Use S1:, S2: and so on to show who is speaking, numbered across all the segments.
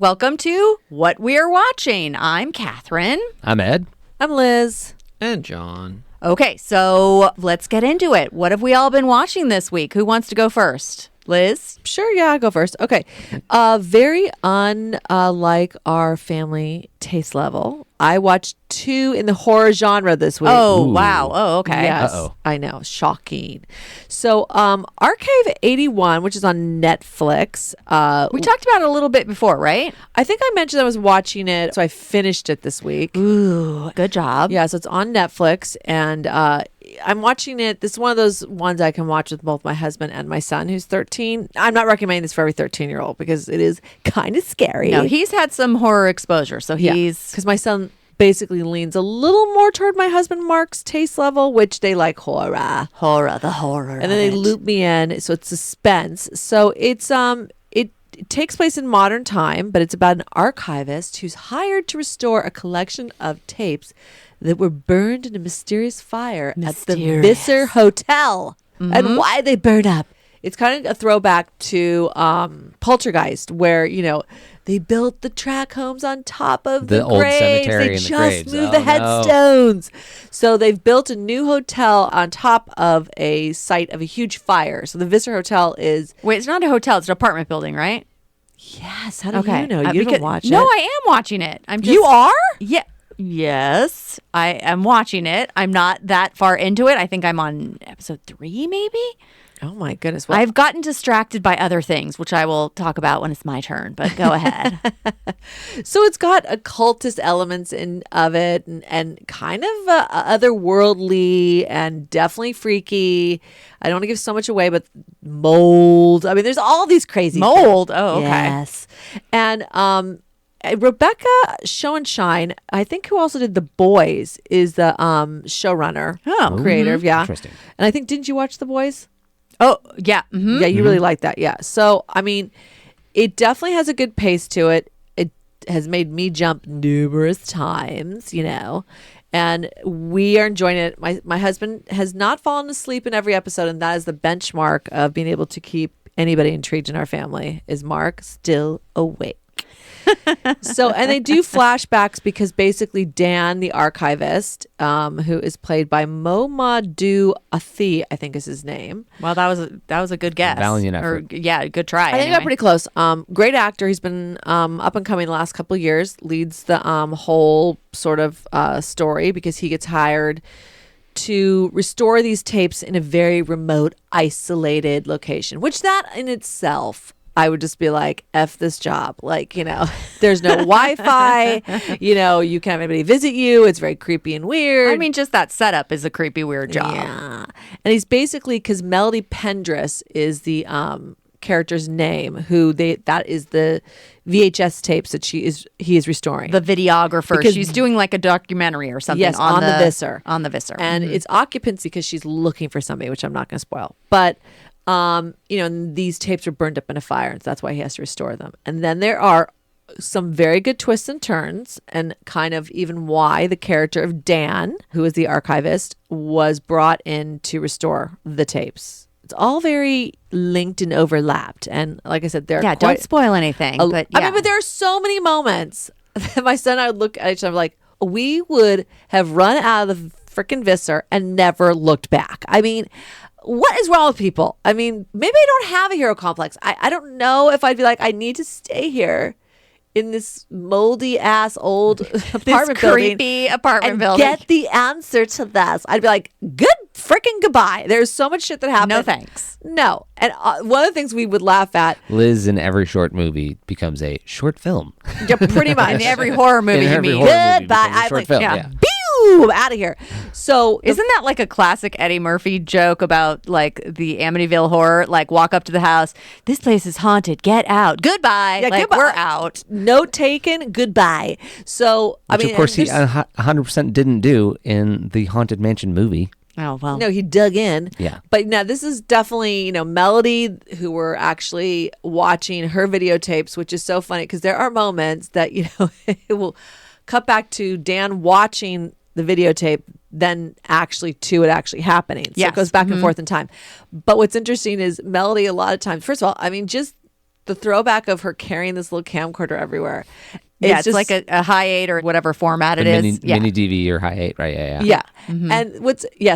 S1: Welcome to What We're Watching. I'm Catherine.
S2: I'm Ed.
S3: I'm Liz.
S4: And John.
S1: Okay, so let's get into it. What have we all been watching this week? Who wants to go first? Liz?
S3: Sure, yeah, I'll go first. Okay. Very unlike our family taste level, I watched 2 in the horror genre this week.
S1: Oh,
S2: Ooh.
S1: wow. Oh, okay.
S3: Yes,
S2: Uh-oh.
S3: I know. Shocking. So, Archive 81, which is on Netflix.
S1: We talked about it a little bit before, right?
S3: I think I mentioned I was watching it, so I finished it this week.
S1: Ooh, good job.
S3: Yeah, so it's on Netflix, and I'm watching it. This is one of those ones I can watch with both my husband and my son, who's 13. I'm not recommending this for every 13-year-old because it is kind of scary.
S1: No, he's had some horror exposure, so he's...
S3: Because my son basically leans a little more toward my husband Mark's taste level, which they like horror.
S1: the horror.
S3: And then they loop me in, so it's suspense. So it's it takes place in modern time, but it's about an archivist who's hired to restore a collection of tapes that were burned in a mysterious fire at the Visser Hotel. And why they burn up. It's kind of a throwback to Poltergeist, where, you know, they built the track homes on top of the
S2: old
S3: graves.
S2: cemetery
S3: They
S2: and the
S3: just
S2: graves.
S3: moved
S2: Oh,
S3: the
S2: no.
S3: headstones. So they've built a new hotel on top of a site of a huge fire. So the Visser Hotel is...
S1: Wait, it's not a hotel. It's an apartment building, right?
S3: Yes. How do you know? You
S1: because-
S3: don't watch it.
S1: No, I am watching it. I'm just...
S3: You are?
S1: Yeah. Yes, I am watching it. I'm not that far into it. I think I'm on episode 3, maybe.
S3: Oh, my goodness. Well,
S1: I've gotten distracted by other things, which I will talk about when it's my turn, but go ahead.
S3: So it's got occultist elements of it, and kind of otherworldly and definitely freaky. I don't want to give so much away, but mold. I mean, there's all these crazy
S1: Mold?
S3: things.
S1: Oh, okay.
S3: Yes. And Rebecca Schoenshine, I think, who also did The Boys, is the showrunner, creator. Yeah.
S2: Interesting.
S3: And I think, didn't you watch The Boys?
S1: Oh, yeah. Mm-hmm.
S3: Yeah, you really like that. Yeah. So, I mean, it definitely has a good pace to it. It has made me jump numerous times, you know, and we are enjoying it. My husband has not fallen asleep in every episode, and that is the benchmark of being able to keep anybody intrigued in our family, is Mark still awake. So, and they do flashbacks because basically Dan, the archivist, who is played by Momadou Athi, I think is his name.
S1: Well, that was a good guess.
S2: Valiant effort.
S1: Or, yeah, good try.
S3: I think I
S1: anyway.
S3: got pretty close. Great actor. He's been up and coming the last couple of years. Leads the whole sort of story because he gets hired to restore these tapes in a very remote, isolated location, which that in itself, I would just be like, F this job. Like, you know, there's no Wi-Fi, you know, you can't have anybody visit you. It's very creepy and weird.
S1: I mean, just that setup is a creepy, weird job.
S3: Yeah. And he's basically, because Melody Pendress is the character's name, that is the VHS tapes that he is restoring.
S1: The videographer.
S3: Because-
S1: She's doing like a documentary or something.
S3: Yes, on the Visser.
S1: On the Visser.
S3: And it's occupancy because she's looking for somebody, which I'm not going to spoil. But, you know, and these tapes are burned up in a fire, and so that's why he has to restore them. And then there are some very good twists and turns, and kind of even why the character of Dan, who is the archivist, was brought in to restore the tapes. It's all very linked and overlapped. And like I said,
S1: don't spoil anything. But yeah.
S3: I mean, but there are so many moments that my son and I would look at each other like, we would have run out of the freaking Visser and never looked back. I mean, what is wrong with people? I mean, maybe I don't have a hero complex. I don't know if I'd be like, I need to stay here in this moldy ass old apartment building.
S1: Creepy apartment
S3: and
S1: building.
S3: get the answer to this. I'd be like, good freaking goodbye. There's so much shit that happened.
S1: No thanks.
S3: No. And one of the things we would laugh at.
S2: Liz in every short movie becomes a short film.
S3: Yeah, pretty much.
S1: In every horror movie,
S2: In
S1: you
S2: every
S1: mean.
S2: horror movie
S3: Goodbye.
S2: becomes a
S3: I'm
S2: short
S3: like,
S2: film.
S1: yeah.
S2: Yeah.
S3: Pew! Out of here. So
S1: Isn't that like a classic Eddie Murphy joke about like the Amityville horror? Like, walk up to the house. This place is haunted. Get out. Goodbye.
S3: Yeah,
S1: like,
S3: goodbye.
S1: we're out.
S3: Note taken. Goodbye. So I
S2: Which,
S3: mean,
S2: of course, he
S3: there's-
S2: 100% didn't do in the Haunted Mansion movie.
S1: Oh, well.
S3: No, he dug in.
S2: Yeah.
S3: But now this is definitely, you know, Melody, who we're actually watching her videotapes, which is so funny because there are moments that, you know, it will cut back to Dan watching the videotape, then actually to it actually happening. So
S1: Yes.
S3: it goes back and forth in time. But what's interesting is Melody, a lot of times, first of all, I mean, just the throwback of her carrying this little camcorder everywhere.
S1: It's
S3: just,
S1: like a high 8 or whatever format it
S2: mini,
S1: is. Yeah.
S2: mini DV or high 8, right?
S3: Yeah. And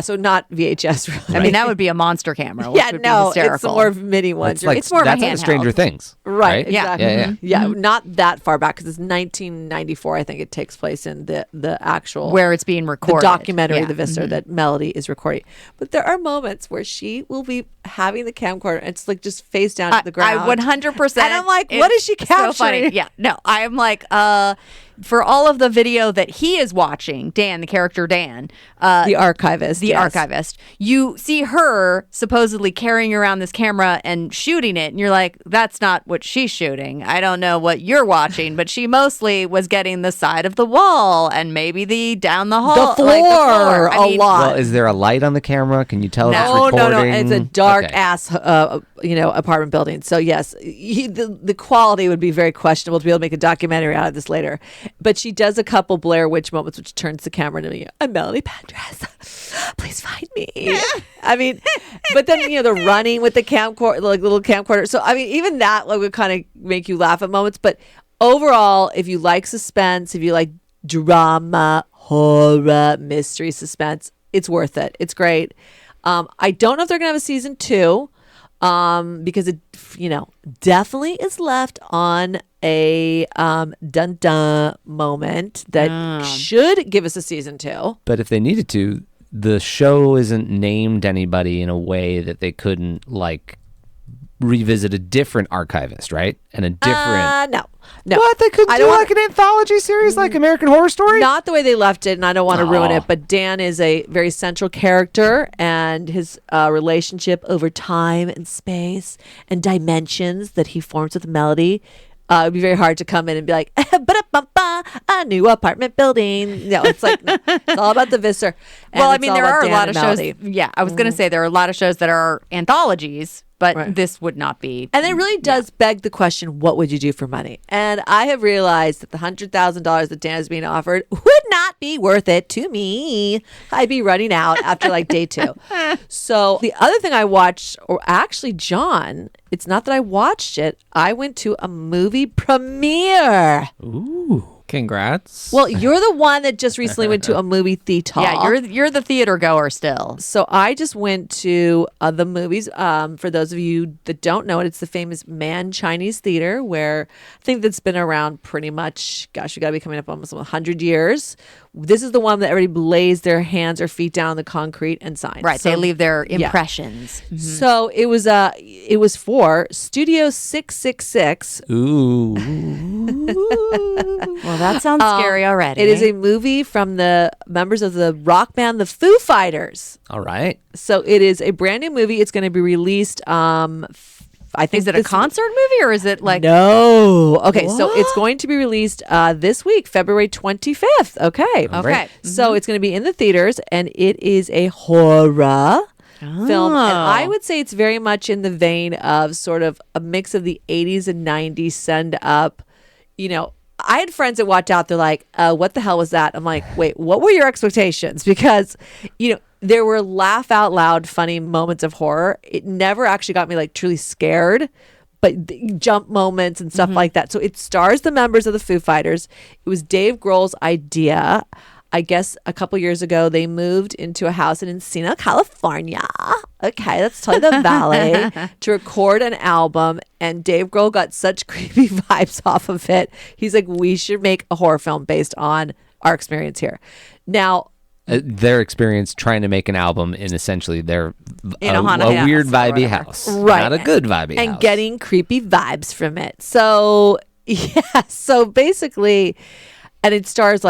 S3: so not VHS really.
S1: I mean, that would be a monster camera. Which
S3: Yeah,
S1: would
S3: no,
S1: be hysterical.
S3: it's more mini ones.
S2: It's like
S1: It's more of a
S2: that's like
S1: handheld.
S2: Stranger Things,
S3: Right,
S1: Yeah.
S3: exactly.
S2: Yeah.
S3: Not that far back because it's 1994. I think it takes place in the actual
S1: where it's being
S3: the
S1: recorded.
S3: documentary,
S1: Yeah.
S3: the Visser that Melody is recording. But there are moments where she will be having the camcorder and it's like just face down to the ground.
S1: I 100%.
S3: And I'm like, what is she capturing?
S1: So funny. Yeah. No, I'm like, for all of the video that he is watching, Dan, the character Dan,
S3: The archivist.
S1: the archivist, you see her supposedly carrying around this camera and shooting it, and you're like, that's not what she's shooting. I don't know what you're watching, but she mostly was getting the side of the wall and maybe the down the hall,
S3: The floor,
S1: I
S3: a
S1: mean,
S3: lot.
S2: Well, is there a light on the camera? Can you tell if it's
S3: Oh
S2: recording?
S3: no! It's a dark
S2: Okay.
S3: ass, apartment building. So yes, the quality would be very questionable to be able to make a documentary out of this later. But she does a couple Blair Witch moments, which turns the camera to me. I'm Melanie Pendress. Please find me. I mean, but then the running with the camcorder, like little camcorder. So I mean, even that would kind of make you laugh at moments. But overall, if you like suspense, if you like drama, horror, mystery, suspense, it's worth it. It's great. I don't know if they're gonna have a season 2, because it, definitely is left on a dun dun moment that should give us a season 2.
S2: But if they needed to, the show isn't named anybody in a way that they couldn't revisit a different archivist, right? And a different.
S3: No.
S2: What? They could
S3: I
S2: do
S3: don't
S2: like an anthology series like American Horror Story?
S3: Not the way they left it, and I don't want to ruin
S2: Aw.
S3: it, but Dan is a very central character, and his relationship over time and space and dimensions that he forms with Melody. It would be very hard to come in and be like, "Ba-da-ba-ba, a new apartment building." No, it's like, no, it's all about the Visser. and
S1: Well, I
S3: it's
S1: mean,
S3: all
S1: there
S3: about
S1: are a
S3: Dan
S1: lot of
S3: and
S1: shows.
S3: Melody.
S1: Yeah, I was going to say there are a lot of shows that are anthologies, but
S3: Right.
S1: this would not be.
S3: And it really does beg the question, what would you do for money? And I have realized that the $100,000 that Dan is being offered would not be worth it to me. I'd be running out after day 2. So the other thing I watched, or actually, John, it's not that I watched it. I went to a movie premiere.
S4: Ooh, congrats.
S3: Well, you're the one that just recently went to a movie theater.
S1: Yeah, you're the theater goer still.
S3: So I just went to the movies. For those of you that don't know it, it's the famous Man Chinese Theater, where I think that's been around pretty much, gosh, we got to be coming up almost 100 years. This is the one that everybody lays their hands or feet down on the concrete and signs.
S1: Right,
S3: So
S1: they leave their impressions.
S3: So it was for Studio 666.
S2: Ooh.
S1: Well, that sounds scary already.
S3: It is a movie from the members of the rock band the Foo Fighters.
S2: All right.
S3: So it is a brand new movie. It's going to be released. I think
S1: Is it a concert movie or is it like?
S3: No. Okay, so it's going to be released this week, February 25th. Okay.
S1: Okay.
S3: So it's going to be in the theaters, and it is a horror film. And I would say it's very much in the vein of sort of a mix of the 80s and 90s send up. I had friends that walked out, they're like, what the hell was that? I'm like, wait, what were your expectations? Because, there were laugh out loud funny moments of horror. It never actually got me truly scared, but jump moments and stuff like that. So it stars the members of the Foo Fighters. It was Dave Grohl's idea. I guess a couple years ago, they moved into a house in Encino, California. Okay, that's totally the valley to record an album. And Dave Grohl got such creepy vibes off of it. He's like, we should make a horror film based on our experience here. Now,
S2: Their experience trying to make an album in essentially their
S1: In a haunted house
S2: weird
S1: or
S2: vibey
S1: whatever.
S2: house,
S3: Right.
S2: Not a good vibey
S3: and
S2: house.
S3: getting creepy vibes from it. So, yeah. So basically, and it stars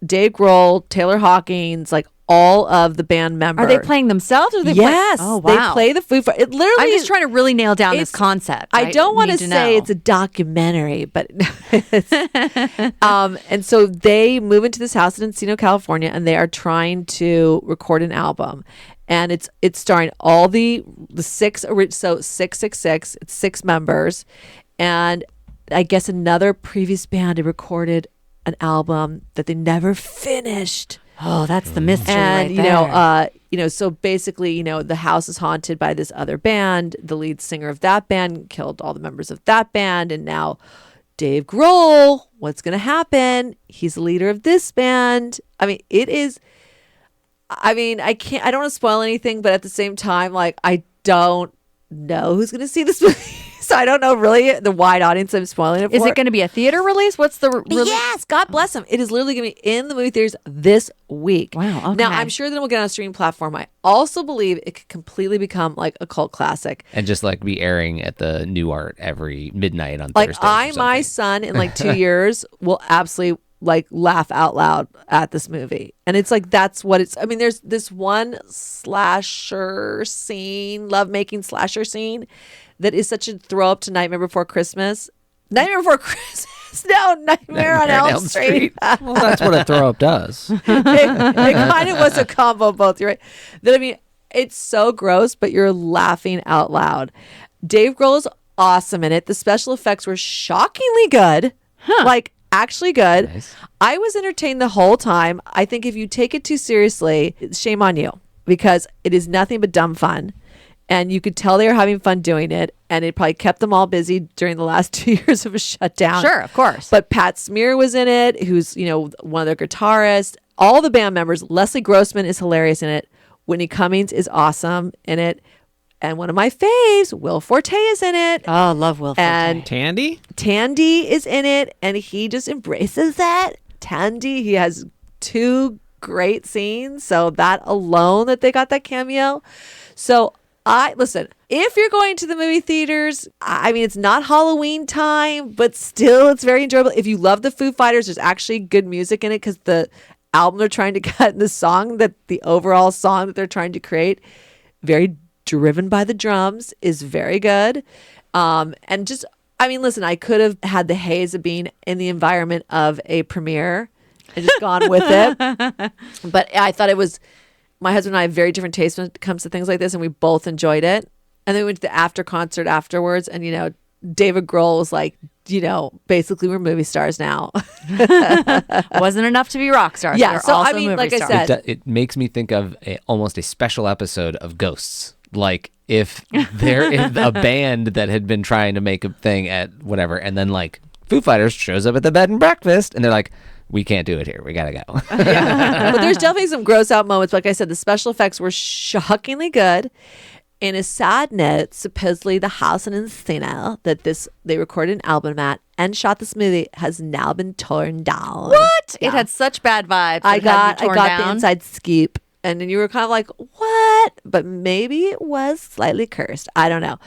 S3: Dave Grohl, Taylor Hawkins, all of the band members.
S1: Are they playing themselves or are they
S3: Yes.
S1: Oh, wow.
S3: They play the Foo Fighters. It literally
S1: I'm just trying to really nail down this
S3: it's-
S1: concept.
S3: I don't want to
S1: need
S3: say
S1: know.
S3: it's a documentary, but and so they move into this house in Encino, California, and they are trying to record an album, and it's starring all the six. So 666. It's 6 members, and I guess another previous band had recorded an album that they never finished.
S1: Oh, that's the mystery
S3: And
S1: right there.
S3: so basically, the house is haunted by this other band. The lead singer of that band killed all the members of that band, and now Dave Grohl, what's going to happen? He's the leader of this band. I mean, I don't want to spoil anything, but at the same time, like, I don't know who's going to see this movie. So I don't know really the wide audience I'm spoiling it for.
S1: Is it going to be a theater release? What's the release?
S3: Yes, God bless him. It is literally going to be in the movie theaters this week.
S1: Wow, okay.
S3: Now, I'm sure that it will get on a streaming platform. I also believe it could completely become like a cult classic.
S2: And just like be airing at the New Art every midnight on
S3: Like
S2: Thursdays.
S3: my son in like 2 years will absolutely like laugh out loud at this movie. And it's like, that's what it's, I mean, there's this one slasher scene, lovemaking slasher scene that is such a throw up to Nightmare Before Christmas. Nightmare Before Christmas. No, Nightmare on Elm Street.
S4: Well, that's what a throw up does.
S3: It kind of was a combo of both. You're right. That, I mean, it's so gross, but you're laughing out loud. Dave Grohl is awesome in it. The special effects were shockingly good. Like, actually good.
S2: Nice.
S3: I was entertained the whole time. I think if you take it too seriously, shame on you, because it is nothing but dumb fun. And you could tell they were having fun doing it. And it probably kept them all busy during the last 2 years of a shutdown.
S1: Sure, of course.
S3: But Pat Smear was in it, who's, one of their guitarists. All the band members. Leslie Grossman is hilarious in it. Whitney Cummings is awesome in it. And one of my faves, Will Forte, is in it.
S1: Oh, love Will Forte.
S3: And
S4: Tandy?
S3: Tandy is in it, and he just embraces that. Tandy, he has 2 great scenes. So that alone, that they got that cameo. So listen, if you're going to the movie theaters, I mean, it's not Halloween time, but still it's very enjoyable. If you love the Foo Fighters, there's actually good music in it, because the album they're trying to cut, the song, that the overall song that they're trying to create, very driven by the drums, is very good. And just, I mean, listen, I could have had the haze of being in the environment of a premiere and just gone with it. But I thought it was, my husband and I have very different tastes when it comes to things like this, and we both enjoyed it. And then we went to the after concert afterwards, and, David Grohl was like, basically we're movie stars now.
S1: Wasn't enough to be rock stars.
S3: Yeah,
S1: They're
S3: so,
S1: also
S3: I mean,
S1: movie
S3: like I
S1: stars.
S3: said,
S2: It makes me think of almost a special episode of Ghosts. Like if there is a band that had been trying to make a thing at whatever, and then like Foo Fighters shows up at the bed and breakfast, and they're like, we can't do it here. We gotta go.
S3: yeah. But there's definitely some gross out moments. Like I said, the special effects were shockingly good. In a sad note, supposedly the house in Encino that they recorded an album at and shot this movie has now been torn down.
S1: What?
S3: Yeah.
S1: It had such bad vibes.
S3: I
S1: It had to
S3: got
S1: be torn
S3: the
S1: down.
S3: inside scoop. And then you were kind of like, what? But maybe it was slightly cursed. I don't know.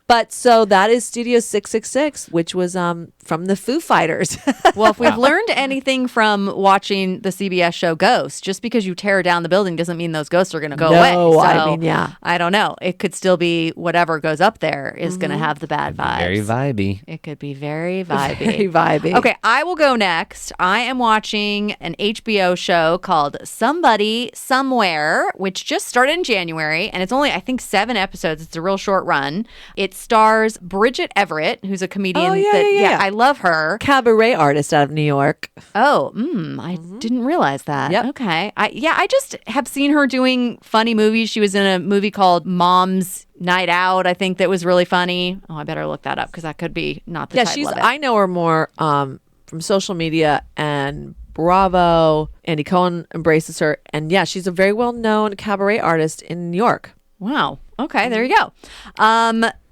S3: But so that is Studio 666, which was from the Foo Fighters.
S1: Well, if we've learned anything from watching the CBS show Ghosts, just because you tear down the building doesn't mean those ghosts are going to go away.
S3: No,
S1: So,
S3: I mean, yeah.
S1: I don't know. It could still be whatever goes up there is going to have the bad vibes.
S2: Very vibey.
S1: It could be very vibey.
S3: Very vibey.
S1: Okay, I will go next. I am watching an HBO show called Somebody Somewhere, which just started in January, and it's only, I think, 7 episodes. It's a real short run. It stars Bridget Everett, who's a comedian.
S3: Oh, yeah.
S1: I love her.
S3: Cabaret artist out of New York.
S1: Oh, I didn't realize that.
S3: Yep.
S1: Okay. I just have seen her doing funny movies. She was in a movie called Mom's Night Out, I think, that was really funny. Oh, I better look that up because that could be not the title of it.
S3: I know her more from social media and Bravo. Andy Cohen embraces her. And yeah, she's a very well-known cabaret artist in New York.
S1: Wow. Okay, there you go.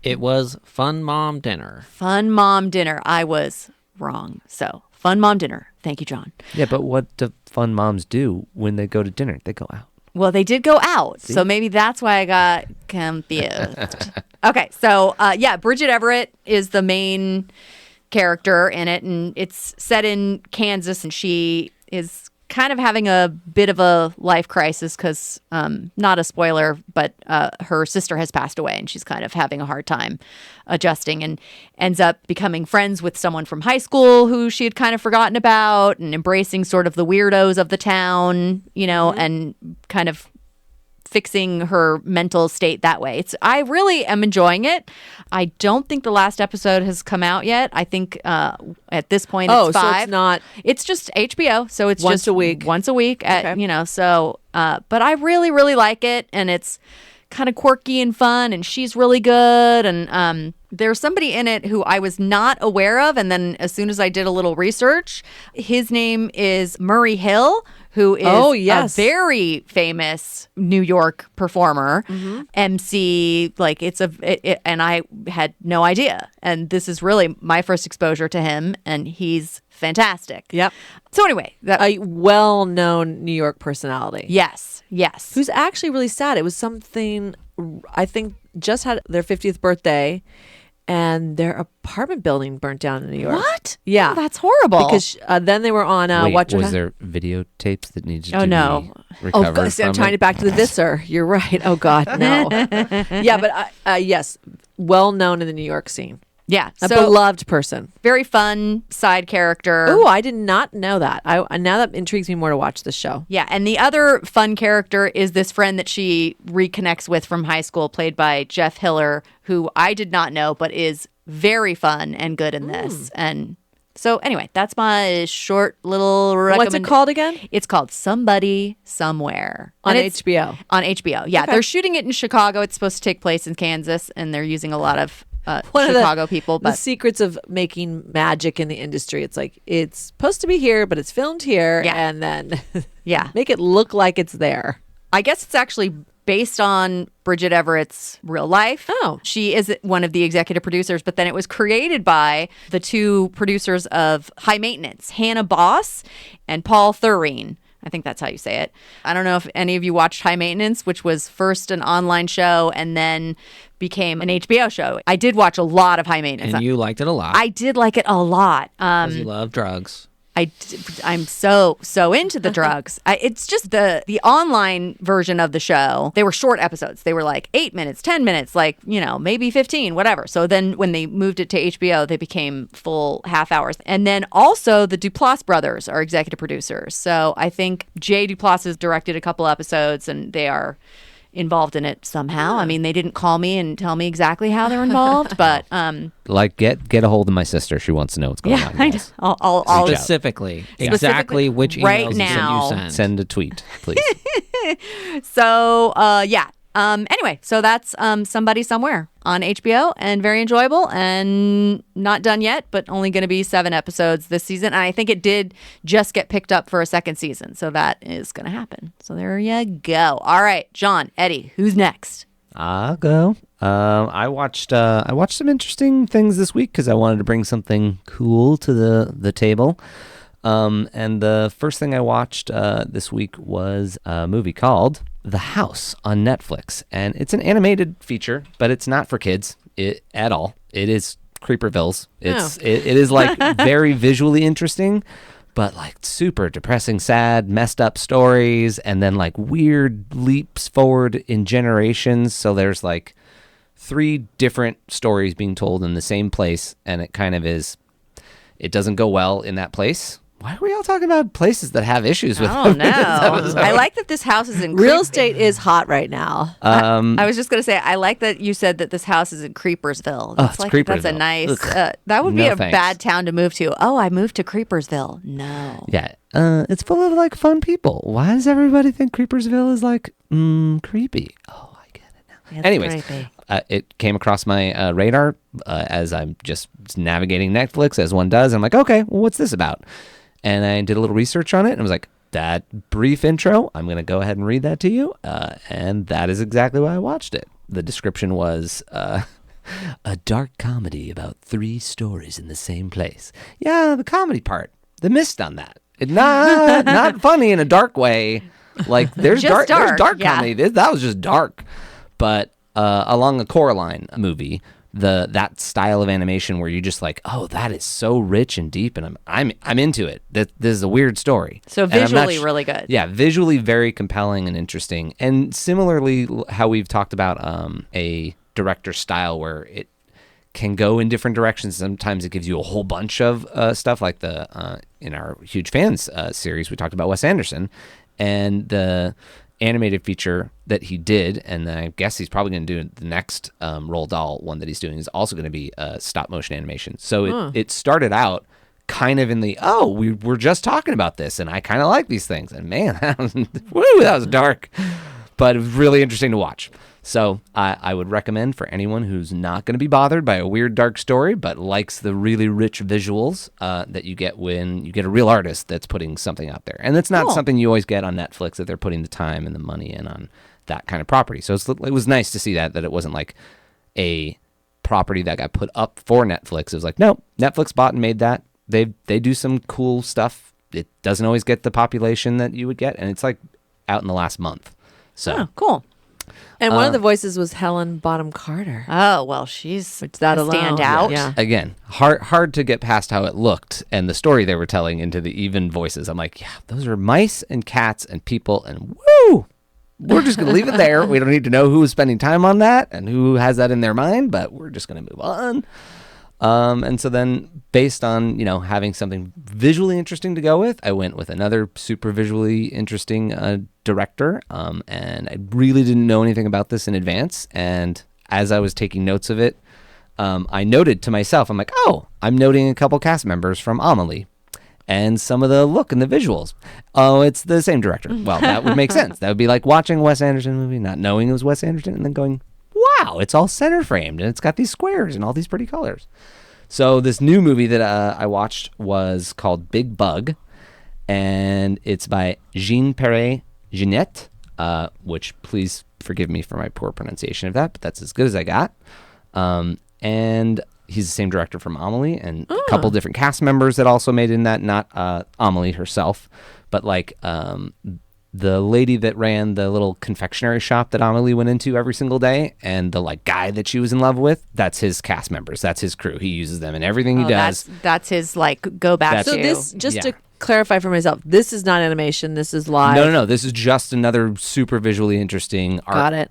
S4: It was Fun Mom Dinner.
S1: Fun Mom Dinner. I was wrong. So, Fun Mom Dinner. Thank you, John.
S2: Yeah, but what do fun moms do when they go to dinner? They go out.
S1: Well, they did go out, so maybe that's why I got confused. Okay, so Bridget Everett is the main character in it, and it's set in Kansas, and she is kind of having a bit of a life crisis because, not a spoiler, but her sister has passed away, and she's kind of having a hard time adjusting, and ends up becoming friends with someone from high school who she had kind of forgotten about, and embracing sort of the weirdos of the town, and kind of fixing her mental state that way. I really am enjoying it. I don't think the last episode has come out yet. I think at this point it's 5.
S3: So it's not.
S1: It's just HBO, so it's
S3: Once
S1: just
S3: a week.
S1: Once a week,
S3: Okay.
S1: So. But I really, really like it, and it's kind of quirky and fun, and she's really good, and there's somebody in it who I was not aware of, and then as soon as I did a little research, his name is Murray Hill, who is a very famous New York performer, MC. Like and I had no idea, and this is really my first exposure to him, and he's fantastic.
S3: Yep.
S1: So anyway,
S3: A well-known New York personality.
S1: yes.
S3: Who's actually really sad. It was something, I think, just had their 50th birthday, and their apartment building burnt down in New York.
S1: What?
S3: Yeah.
S1: Oh, that's horrible.
S3: Because then they were on
S2: Wait,
S3: Watch Your
S2: was there videotapes that needed
S1: Oh,
S2: to
S1: no.
S2: be recovered
S3: God, see, I'm
S2: from
S3: tying
S2: it?
S3: it back to the Visser. You're right. Oh, God, no. Yeah, but yes, well-known in the New York scene.
S1: Yeah.
S3: A
S1: So
S3: beloved person.
S1: very fun side character.
S3: Oh, I did not know that. Now that intrigues me more to watch this show.
S1: Yeah. And the other fun character is this friend that she reconnects with from high school, played by Jeff Hiller, who I did not know, but is very fun and good in this. And so anyway, that's my short little
S3: What's it called again?
S1: It's called Somebody Somewhere.
S3: On
S1: And it's
S3: HBO.
S1: On HBO. Yeah. They're shooting it in Chicago. It's supposed to take place in Kansas, and they're using a lot of
S3: One of
S1: Chicago people.
S3: The
S1: But
S3: secrets of making magic in the industry. It's like, it's supposed to be here, but it's filmed here.
S1: Yeah.
S3: And then
S1: yeah.
S3: make it look like it's there.
S1: I guess it's actually based on Bridget Everett's real life.
S3: Oh.
S1: She is one of the executive producers, but then it was created by the two producers of High Maintenance, Hannah Boss and Paul Thurine. I think that's how you say it. I don't know if any of you watched High Maintenance, which was first an online show and then became an HBO show. I did watch a lot of High Maintenance.
S4: And you liked it a lot.
S1: I did like it a lot.
S4: Because you love drugs.
S1: I'm so into the drugs. It's just the online version of the show. They were short episodes. They were like 8 minutes, 10 minutes, like, maybe 15, whatever. So then when they moved it to HBO, they became full half hours. And then also the Duplass brothers are executive producers. So I think Jay Duplass has directed a couple episodes, and they are involved in it somehow. I mean, they didn't call me and tell me exactly how they're involved, but
S2: Like, get a hold of my sister. She wants to know what's going
S1: yeah,
S2: on.
S1: I know.
S2: guys.
S1: I'll
S4: Exactly which emails
S1: right
S4: did
S1: now.
S4: you send?
S2: Send a tweet, please.
S1: So, yeah. Anyway, so that's Somebody Somewhere on HBO, and very enjoyable, and not done yet, but only going to be 7 episodes this season. And I think it did just get picked up for a second season, so that is going to happen. So there you go. All right, John, Eddie, who's next?
S2: I'll go. I watched some interesting things this week because I wanted to bring something cool to the table. And the first thing I watched this week was a movie called The House on Netflix, and it's an animated feature, but it's not for kids at all. It is Creepervilles. It is like very visually interesting, but like super depressing, sad, messed up stories, and then like weird leaps forward in generations. So there's like 3 different stories being told in the same place, and it kind of is. It doesn't go well in that place. Why are we all talking about places that have issues with
S1: Oh, no.
S2: episode?
S1: I like that this house is in
S3: Real estate is hot right now.
S1: I was just going to say, I like that you said that this house is in Creepersville. That's
S2: it's
S1: That's a
S2: Creepersville.
S1: nice,
S2: Ugh.
S1: that would be
S2: No
S1: a
S2: thanks.
S1: bad town to move to. Oh, I moved to Creepersville. No.
S2: Yeah, it's full of like fun people. Why does everybody think Creepersville is like creepy? Oh, I get it now.
S1: It's
S2: Anyways,
S1: creepy.
S2: it came across my radar as I'm just navigating Netflix, as one does. I'm like, okay, well, what's this about? And I did a little research on it, and I was like, that brief intro, I'm going to go ahead and read that to you. And that is exactly why I watched it. The description was a dark comedy about 3 stories in the same place. Yeah, the comedy part. They missed on that. Not funny in a dark way. Like, there's
S1: Just
S2: dark
S1: dark, yeah.
S2: comedy. That was just dark. But along the Coraline movie, that style of animation where you're just like, oh, that is so rich and deep, and I'm into it. This is a weird story.
S1: So
S2: And I'm not
S1: visually really good.
S2: Yeah, visually very compelling and interesting. And similarly, how we've talked about a director style where it can go in different directions. Sometimes it gives you a whole bunch of stuff, like in our Huge Fans series, we talked about Wes Anderson, and animated feature that he did, and I guess he's probably going to do the next Roald Dahl one that he's doing is also going to be stop motion animation. So it started out kind of in the, we were just talking about this, and I kind of like these things. And man, that was dark. But it was really interesting to watch. So I would recommend for anyone who's not going to be bothered by a weird, dark story, but likes the really rich visuals that you get when you get a real artist that's putting something out there. And that's not something you always get on Netflix, that they're putting the time and the money in on that kind of property. So it was nice to see that it wasn't like a property that got put up for Netflix. It was like, no, Netflix bought and made that. They do some cool stuff. It doesn't always get the population that you would get, and it's like out in the last month. So
S1: cool.
S3: And one of the voices was Helen Bonham Carter.
S1: Oh, well, she's
S3: that
S1: a
S3: alone.
S1: standout.
S3: Yeah.
S2: Again, hard to get past how it looked and the story they were telling into the even voices. I'm like, yeah, those are mice and cats and people, and woo! We're just going to leave it there. We don't need to know who's spending time on that and who has that in their mind, but we're just going to move on. And so then based on, having something visually interesting to go with, I went with another super visually interesting director. And I really didn't know anything about this in advance. And as I was taking notes of it, I noted to myself, I'm like, I'm noting a couple cast members from Amelie and some of the look and the visuals. Oh, it's the same director. Well, that would make sense. That would be like watching a Wes Anderson movie, not knowing it was Wes Anderson, and then going, wow, it's all center framed and it's got these squares and all these pretty colors. So this new movie that I watched was called Big Bug, and it's by Jean-Pierre Jeunet, which please forgive me for my poor pronunciation of that, but that's as good as I got. And he's the same director from Amelie, and a couple different cast members that also made in that, not Amelie herself, but like the lady that ran the little confectionery shop that Amelie went into every single day, and the like guy that she was in love with, that's his cast members. That's his crew. He uses them in everything he does.
S1: That's his like go back
S3: So
S1: to.
S3: this, just to clarify for myself, this is not animation. This is live.
S2: No. This is just another super visually interesting auteur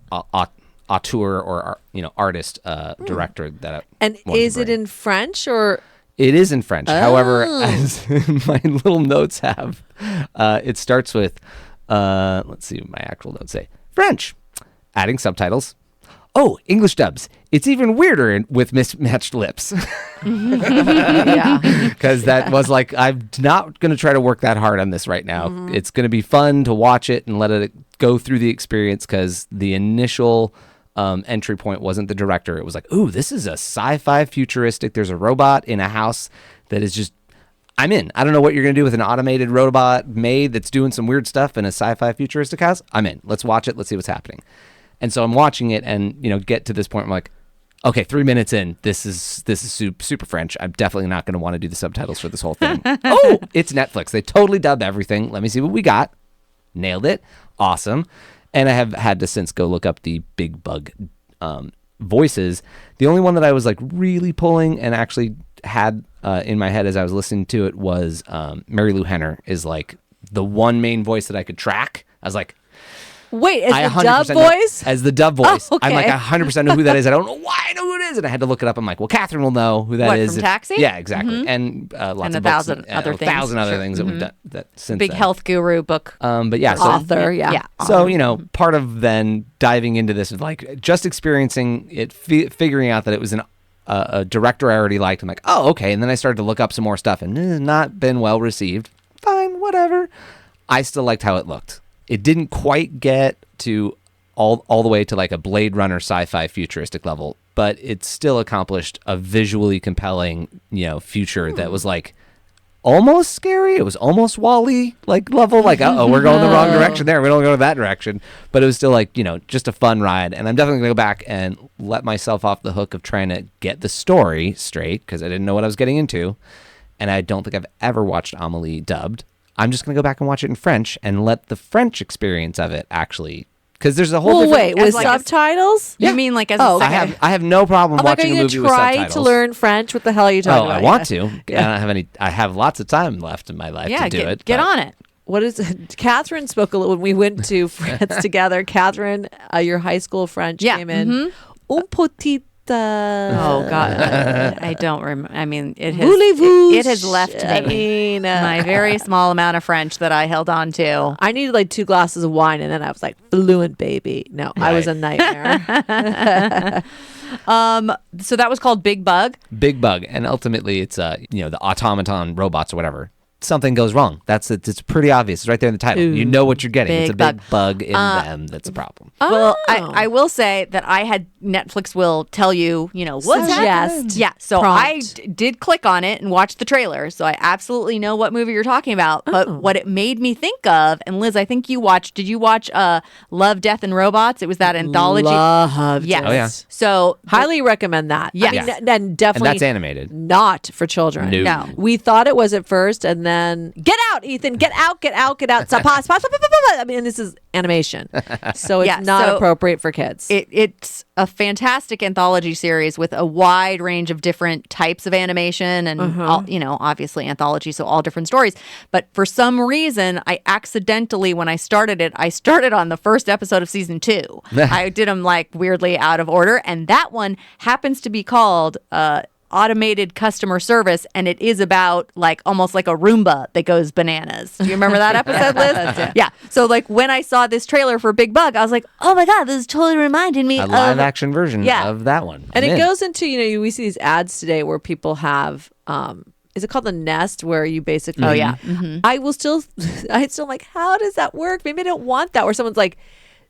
S2: or artist director that.
S3: And is it in French or?
S2: It is in French. However, as my little notes have, it starts with. Let's see what my actual notes say. French. Adding subtitles. Oh, English dubs. It's even weirder with mismatched lips.
S3: Yeah.
S2: Because that was like, I'm not going to try to work that hard on this right now. Mm-hmm. It's going to be fun to watch it and let it go through the experience, because the initial entry point wasn't the director. It was like, ooh, this is a sci-fi futuristic. There's a robot in a house that is just, I'm in. I don't know what you're going to do with an automated robot maid that's doing some weird stuff in a sci-fi futuristic house. I'm in. Let's watch it. Let's see what's happening. And so I'm watching it and, get to this point. I'm like, okay, 3 minutes in, this is super French. I'm definitely not going to want to do the subtitles for this whole thing. Oh, it's Netflix. They totally dub everything. Let me see what we got. Nailed it. Awesome. And I have had to since go look up the Big Bug voices. The only one that I was like really pulling and actually had in my head as I was listening to it was Mary Lou Henner is like the one main voice that I could track. I was like,
S3: wait, as the dub voice?
S2: As the dub voice.
S3: Oh, okay.
S2: I'm like, I 100% know who that is. I don't know why I know who it is. And I had to look it up. I'm like, well, Catherine will know who that is.
S1: From Taxi?
S2: Yeah, exactly. Mm-hmm. And lots
S1: and
S2: of
S1: a thousand
S2: books
S1: other things.
S2: A thousand other things that we've done that since
S1: Big
S2: then.
S1: health guru book.
S2: But yeah. So,
S3: author, yeah.
S2: So, part of then diving into this is like just experiencing it, figuring out that it was a director I already liked. I'm like, oh, okay. And then I started to look up some more stuff, and it has not been well received. Fine, whatever. I still liked how it looked. It didn't quite get to all the way to like a Blade Runner sci-fi futuristic level, but it still accomplished a visually compelling, future that was like almost scary. It was almost Wall-E like level, like, we're going the wrong direction there. We don't go that direction. But it was still like, just a fun ride. And I'm definitely going to go back and let myself off the hook of trying to get the story straight, because I didn't know what I was getting into. And I don't think I've ever watched Amelie dubbed. I'm just going to go back and watch it in French and let the French experience of it actually, because there's a whole different...
S3: Wait, with subtitles?
S1: You mean like as a second?
S2: I have no problem watching a movie with subtitles.
S3: Are you going to try to learn French? What the hell are you talking about?
S2: I want to. I have lots of time left in my life to do it.
S1: Get on it.
S3: What is it? Catherine spoke a little when we went to France together. Catherine, your high school French came in. Un petit
S1: Oh God, I don't remember. I mean, it has left me.
S3: I mean,
S1: my very small amount of French that I held on to.
S3: I needed like 2 glasses of wine, and then I was like fluent, baby. No, I was a nightmare.
S1: So that was called Big Bug.
S2: Big Bug, and ultimately it's the automaton robots or whatever. Something goes wrong. It's pretty obvious. It's right there in the title. You know what you're getting. It's a big bug in them that's a problem.
S1: Well, I will say that I had Netflix will tell you, what's happening. Yeah. So I did click on it and watch the trailer. So I absolutely know what movie you're talking about. But what it made me think of, and Liz, I think did you watch Love, Death, and Robots? It was that anthology.
S3: Loved
S1: yes.
S3: it.
S2: Oh, yeah.
S1: So
S3: highly recommend that.
S1: Yes.
S3: I mean, and definitely.
S2: And that's animated.
S3: Not for children.
S1: No.
S3: We thought it was at first, and then get out, Ethan, get out. I mean, this is animation, so it's not appropriate for kids.
S1: It's a fantastic anthology series with a wide range of different types of animation and obviously anthology, so all different stories. But for some reason, I accidentally, when I started on the first episode of season 2. I did them like weirdly out of order, and that one happens to be called automated customer service, and it is about like almost like a Roomba that goes bananas. Do you remember that episode, Liz? Yeah. So like when I saw this trailer for Big Bug, I was like, oh my God, this is totally reminding me
S2: a
S1: of
S2: live action version of that one.
S3: And it goes into, we see these ads today where people have is it called the Nest, where you basically I still like, how does that work? Maybe I don't want that, where someone's like,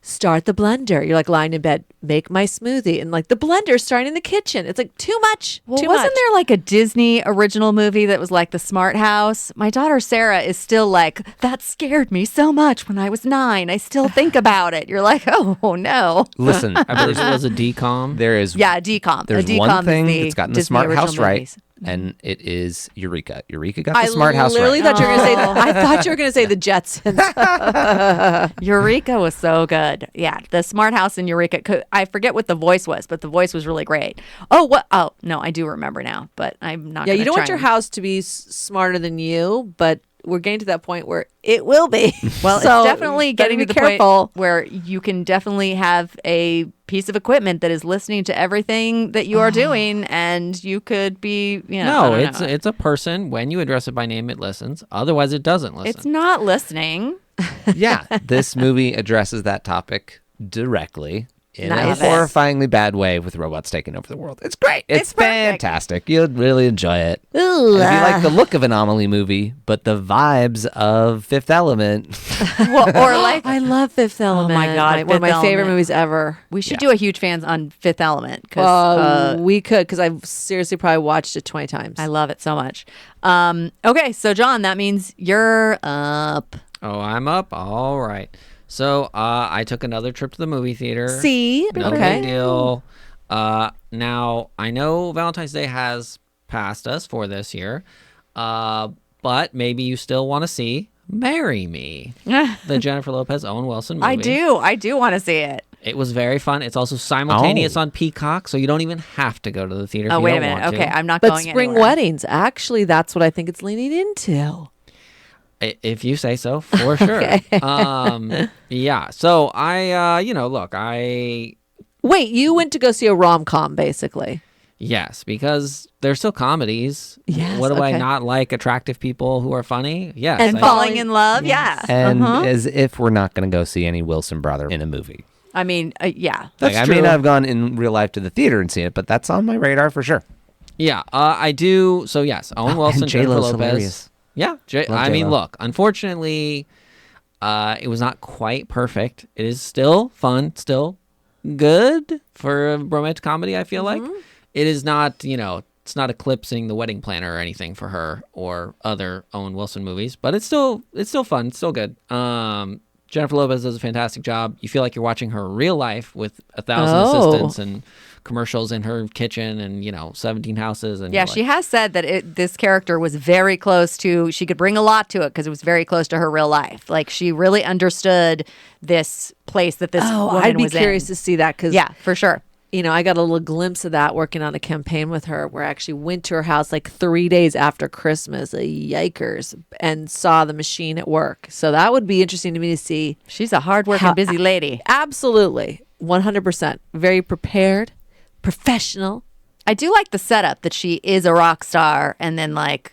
S3: start the blender. You're like lying in bed, make my smoothie, and like the blender's starting in the kitchen. It's like too much.
S1: Well, wasn't there like a Disney original movie that was like The Smart House? My daughter Sarah is still like, that scared me so much when I was 9. I still think about it. You're like, oh no.
S2: Listen,
S4: I believe it was a decom.
S2: there is
S1: DCOM.
S2: There's
S1: DCOM
S2: one thing
S1: is
S2: that's gotten the
S1: Disney
S2: Smart
S1: original
S2: House right,
S1: movies.
S2: and it is Eureka. Eureka got the Smart House
S3: literally
S2: right.
S3: thought you were going to say. I thought you were going to say the Jetsons.
S1: Eureka was so good. Yeah, the Smart House in Eureka. I forget what the voice was, but the voice was really great. Oh, what? Oh, no, I do remember now, but I'm not.
S3: Yeah, you don't want your house to be smarter than you, but we're getting to that point where it will be.
S1: Well,
S3: so
S1: it's definitely getting to the point where you can definitely have a piece of equipment that is listening to everything that you are doing, and you could be,
S4: No, it's a person. When you address it by name, it listens. Otherwise, it doesn't listen.
S1: It's not listening.
S2: Yeah, this movie addresses that topic directly in
S3: Nice.
S2: a horrifyingly bad way with robots taking over the world. It's great. It's
S1: perfect.
S2: fantastic. You'll really enjoy it.
S3: Ooh,
S2: And if you like the look of Anomaly movie, but the vibes of Fifth Element.
S1: Or like,
S3: I love Fifth Element.
S1: my God,
S3: one of my
S1: Fifth
S3: favorite
S1: Element.
S3: movies ever.
S1: we should do a huge fans on Fifth Element because
S3: We could, because I've seriously probably watched it 20 times.
S1: I love it so much. Okay, so John, that means you're up.
S4: Oh, I'm up. All right. So I took another trip to the movie theater.
S3: See?
S4: No
S3: Okay.
S4: big deal. Now, I know Valentine's Day has passed us for this year, but maybe you still want to see Marry Me, the Jennifer Lopez, Owen Wilson movie.
S1: I do want to see it.
S4: It was very fun. It's also simultaneous on Peacock, so you don't even have to go to the theater if
S1: Oh,
S4: you
S1: wait a
S4: don't
S1: minute.
S4: want to.
S1: Okay, I'm not
S3: But
S1: going
S3: spring
S1: anywhere.
S3: weddings, actually, that's what I think it's leaning into.
S4: If you say so, for sure. Yeah. So
S3: Wait, you went to go see a rom-com, basically.
S4: yes, because they're still comedies.
S3: Yes,
S4: What do I
S3: okay.
S4: not like? Attractive people who are funny? Yes.
S3: And
S1: And falling in love,
S3: Yes.
S2: And as if we're not going to go see any Wilson brother in a movie.
S1: I mean, yeah.
S2: Like, I may not have gone in real life to the theater and seen it, but that's on my radar for sure.
S4: Yeah, I do. So yes, Owen Wilson,
S2: and
S4: Jennifer
S2: J-Lo's
S4: Lopez.
S2: hilarious.
S4: Yeah,
S2: Love
S4: I mean,
S2: J-Lo.
S4: look, unfortunately, it was not quite perfect. It is still fun, still good for a romantic comedy. I feel like it is not, it's not eclipsing The Wedding Planner or anything for her or other Owen Wilson movies, but it's still fun, it's still good. Jennifer Lopez does a fantastic job. You feel like you're watching her real life with 1,000 assistants and commercials in her kitchen and 17 houses and
S1: Yeah, she has said that this character was very close to, she could bring a lot to it because it was very close to her real life. Like she really understood this place that this woman
S3: I'd be
S1: was
S3: curious
S1: in.
S3: to see that because
S1: Yeah, for sure.
S3: I got a little glimpse of that working on a campaign with her where I actually went to her house like 3 days after Christmas, yikers, and saw the machine at work. So that would be interesting to me to see.
S1: She's a hardworking, busy lady.
S3: Absolutely. 100%. Very prepared, professional.
S1: I do like the setup that she is a rock star and then like,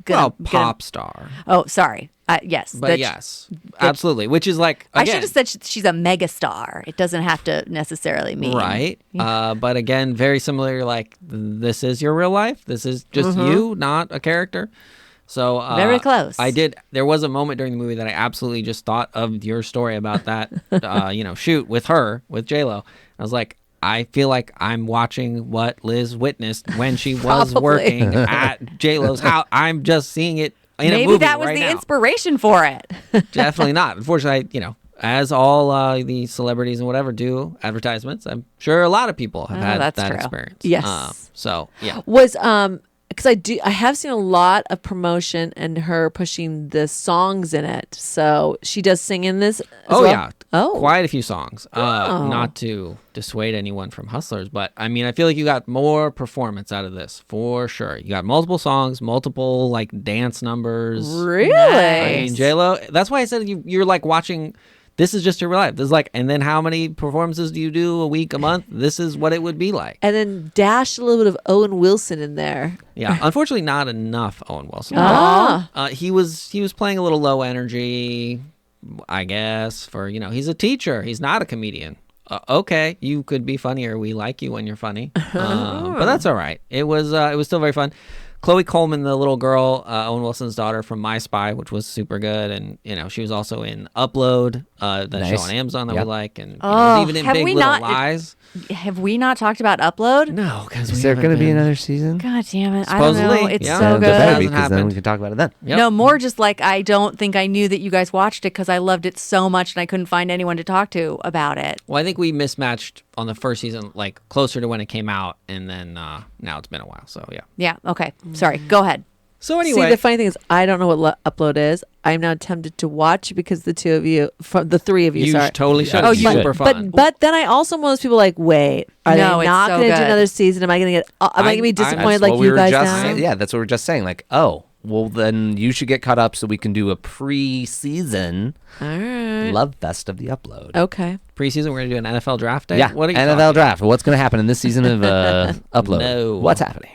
S4: pop star.
S1: Oh, sorry. Yes.
S4: But yes, absolutely. Which is like,
S1: I
S4: again,
S1: should have said she's a mega star. It doesn't have to necessarily mean.
S4: right. But again, very similar. Like, this is your real life. This is just you, not a character. So
S1: Very close.
S4: There was a moment during the movie that I absolutely just thought of your story about that, shoot with her, with J-Lo. I was like, I feel like I'm watching what Liz witnessed when she was working at J-Lo's house. I'm just seeing it in a movie.
S1: Maybe that was
S4: right
S1: the
S4: now.
S1: inspiration for it.
S4: Definitely not. Unfortunately, as all the celebrities and whatever do advertisements, I'm sure a lot of people have had
S1: that's
S4: that
S1: true.
S4: experience.
S3: Yes.
S4: So yeah.
S3: Was because I have seen a lot of promotion and her pushing the songs in it. So she does sing in this.
S4: Yeah.
S3: Oh.
S4: Quite a few songs. Not to dissuade anyone from Hustlers, but I mean, I feel like you got more performance out of this for sure. You got multiple songs, multiple like dance numbers.
S3: Really?
S4: I mean, J-Lo. That's why I said you're like watching. This is just your real life. This is like, and then how many performances do you do a week, a month? This is what it would be like.
S3: And then dash a little bit of Owen Wilson in there.
S4: Yeah, unfortunately, not enough Owen Wilson.
S3: Ah.
S4: He was playing a little low energy, I guess. For he's a teacher. He's not a comedian. Okay, you could be funnier. We like you when you're funny, but that's all right. It was still very fun. Chloe Coleman, the little girl, Owen Wilson's daughter from My Spy, which was super good, and she was also in Upload, the show on Amazon that we like, and even in Big Little Lies.
S1: Have we not talked about Upload?
S4: No, because
S2: Is there going to be another season?
S1: God damn it! I don't know.
S4: Supposedly,
S1: It's
S4: yeah.
S1: so
S2: There
S1: good.
S2: better be,
S4: Hasn't
S2: because then
S4: happened.
S2: we can talk about it then.
S4: Yep.
S1: No, more just like I don't think I knew that you guys watched it because I loved it so much and I couldn't find anyone to talk to about it.
S4: Well, I think we mismatched on the first season, like closer to when it came out, and then now it's been a while. So yeah.
S1: Yeah. Okay. Sorry. Go ahead.
S4: So anyway,
S3: See, the funny thing is, I don't know what Upload is. I'm now tempted to watch because the three of you,
S4: you
S3: sorry.
S4: totally should.
S2: Oh,
S4: It's
S2: you
S4: super
S2: should.
S4: fun.
S3: But then I also am one of those people like, wait, are
S1: No,
S3: they
S1: it's
S3: not
S1: so
S3: going to do
S1: good.
S3: another season? Am I going to get? Am I going to be
S4: That's
S3: disappointed
S2: That's
S3: like
S2: what we
S3: you
S2: were
S3: guys
S2: just
S3: now?
S2: saying. Yeah, that's what we were just saying. Like, oh, well, then you should get caught up so we can do a pre-season
S3: All right.
S2: love fest of the Upload.
S3: Okay.
S4: Preseason, we're gonna do an NFL draft day.
S2: Yeah,
S4: What are you
S2: NFL
S4: talking
S2: draft. What's going to happen in this season of Upload?
S4: No.
S2: What's happening?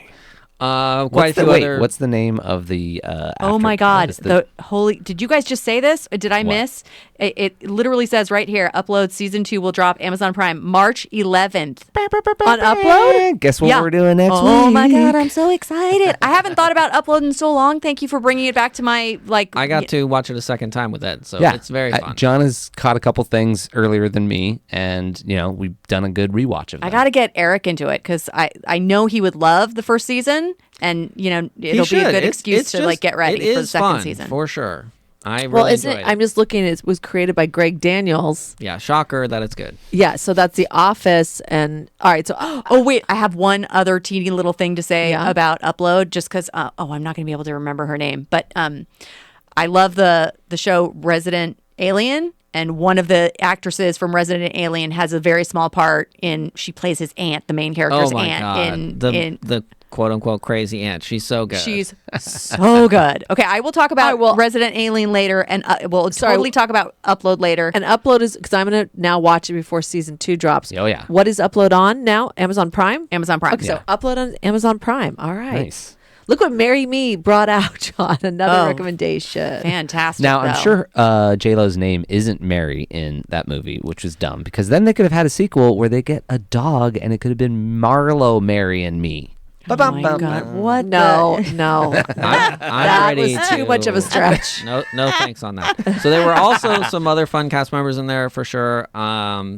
S4: Quite a few other.
S2: What's the name of the?
S1: Oh my God! The holy! Did you guys just say this? Or did I
S2: What?
S1: miss? It literally says right here: Upload season 2 will drop Amazon Prime March 11th.
S3: On Upload?
S2: Guess what
S1: Yeah.
S2: we're doing next week?
S1: Oh my God! I'm so excited. I haven't thought about Upload in so long. Thank you for bringing it back to my
S4: I got to watch it a second time with Ed, so
S2: Yeah,
S4: it's very fun.
S2: John has caught a couple things earlier than me, and we've done a good rewatch of them.
S1: I got to get Eric into it because I know he would love the first season, and it'll be a good excuse to like get ready
S4: it
S1: for the
S4: is
S1: second
S4: fun,
S1: season.
S4: for sure. I
S3: Well,
S4: really
S3: isn't
S4: enjoyed
S3: it?
S4: it.
S3: I'm just looking. It was created by Greg Daniels.
S4: Yeah, shocker that it's good.
S3: Yeah. So that's The Office. And all right. So
S1: Oh wait, I have one other teeny little thing to say
S3: Yeah.
S1: about Upload, just because. I'm not going to be able to remember her name, but I love the show Resident Alien, and one of the actresses from Resident Alien has a very small part in. She plays his aunt, the main character's
S4: Oh my
S1: aunt.
S4: god,
S1: In
S4: the quote unquote crazy aunt. She's so good.
S1: she's so good. Okay, I will talk about
S3: well-
S1: Resident Alien later, and we'll
S3: Sorry.
S1: totally talk about Upload later.
S3: and Upload is because I'm going to now watch it before season 2 drops.
S2: Oh, yeah.
S3: What is Upload on now? Amazon Prime.
S1: Amazon Prime.
S3: Okay, so Upload on Amazon Prime. All right.
S2: Nice.
S3: Look what Marry Me brought out, John. Another
S1: Oh.
S3: recommendation.
S1: Fantastic.
S2: Now, I'm
S1: though.
S2: sure J-Lo's name isn't Mary in that movie, which was dumb, because then they could have had a sequel where they get a dog, and it could have been Marlo, Mary, and Me.
S1: Oh my God! What?
S3: No,
S1: the-
S3: no.
S4: I'm
S3: That
S4: ready
S3: was too much of a stretch.
S4: No, thanks on that. So there were also some other fun cast members in there for sure.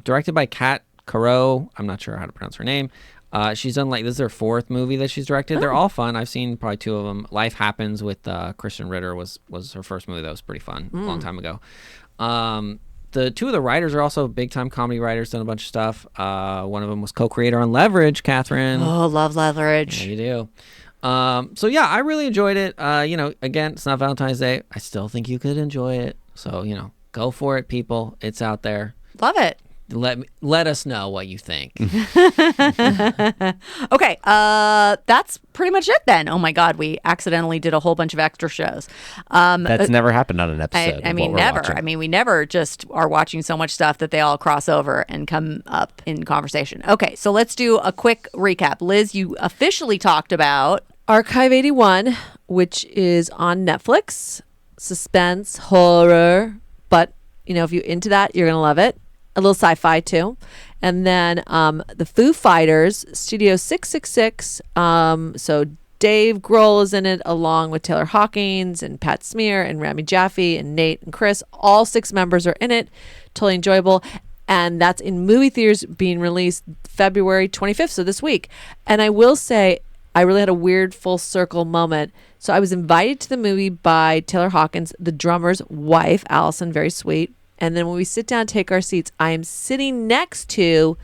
S4: Directed by Kat Caro. I'm not sure how to pronounce her name. She's done this is her 4th movie that she's directed. They're all fun. I've seen probably 2 of them. Life Happens with Christian Ritter was her first movie that was pretty fun a long time ago. The 2 of the writers are also big time comedy writers, done a bunch of stuff. One of them was co-creator on Leverage, Catherine.
S1: Oh, love Leverage.
S4: Yeah, you do. So yeah, I really enjoyed it. Again, it's not Valentine's Day. I still think you could enjoy it. So, go for it, people. It's out there.
S1: Love it.
S4: let us know what you think.
S1: Okay, that's pretty much it then. Oh my God, we accidentally did a whole bunch of extra shows.
S2: That's never happened on an episode.
S1: I mean, never. I mean, we never just are watching so much stuff that they all cross over and come up in conversation. Okay, so let's do a quick recap. Liz, you officially talked about
S3: Archive 81, which is on Netflix. Suspense, horror, but if you're into that, you're gonna love it. A little sci-fi too. And then the Foo Fighters, Studio 666. So Dave Grohl is in it, along with Taylor Hawkins and Pat Smear and Rami Jaffe and Nate and Chris. All 6 members are in it. Totally enjoyable. And that's in movie theaters, being released February 25th, so this week. And I will say, I really had a weird full circle moment. So I was invited to the movie by Taylor Hawkins, the drummer's wife, Allison, very sweet. And then when we sit down, take our seats, I am sitting next to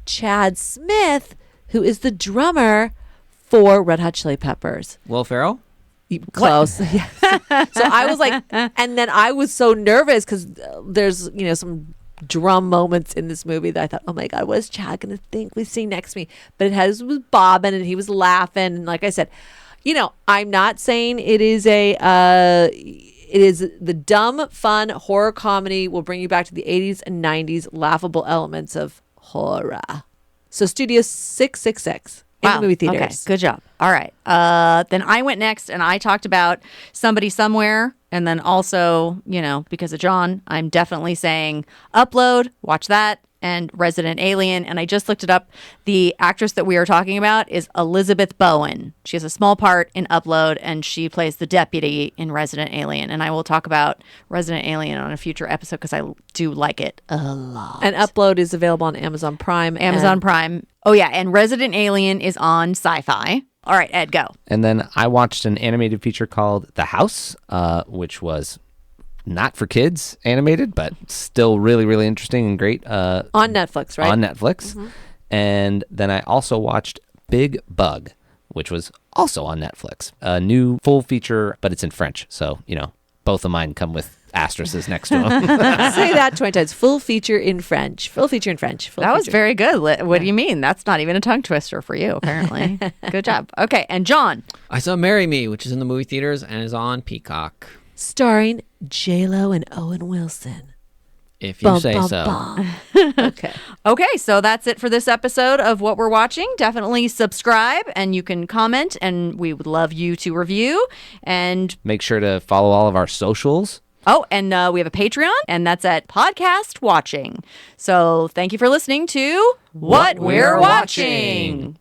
S3: Chad Smith, who is the drummer for Red Hot Chili Peppers.
S4: Will Ferrell?
S3: Close. Yes. So I was like, and then I was so nervous because there's, some drum moments in this movie that I thought, oh my God, what is Chad going to think we see next to me? But it was bobbing and he was laughing. And like I said, I'm not saying it is it is the dumb, fun horror comedy will bring you back to the 80s and 90s laughable elements of horror. So Studio 666 in the movie theaters.
S1: Okay, good job. All right. Then I went next and I talked about Somebody Somewhere. And then also, because of John, I'm definitely saying Upload, watch that, and Resident Alien. And I just looked it up. The actress that we are talking about is Elizabeth Bowen. She has a small part in Upload, and she plays the deputy in Resident Alien. And I will talk about Resident Alien on a future episode because I do like it a lot.
S3: And Upload is available on Amazon Prime.
S1: Prime. Oh, yeah. And Resident Alien is on SYFY. All right, Ed, go.
S2: And then I watched an animated feature called The House, which was not for kids animated, but still really, really interesting and great.
S3: On Netflix, right?
S2: On Netflix. Mm-hmm. And then I also watched Big Bug, which was also on Netflix. A new full feature, but it's in French. So, both of mine come with asterisks next to them.
S3: Say that 20 times. Full feature in French. Full feature in French.
S1: That was very good. What do you mean? That's not even a tongue twister for you, apparently. Good job. Okay, and John.
S4: I saw Marry Me, which is in the movie theaters and is on Peacock.
S3: Starring J-Lo and Owen Wilson.
S4: If you say so.
S3: Okay.
S1: Okay, so that's it for this episode of What We're Watching. Definitely subscribe, and you can comment, and we would love you to review. And
S2: make sure to follow all of our socials.
S1: Oh, and we have a Patreon, and that's at Podcast Watching. So thank you for listening to What We're Watching.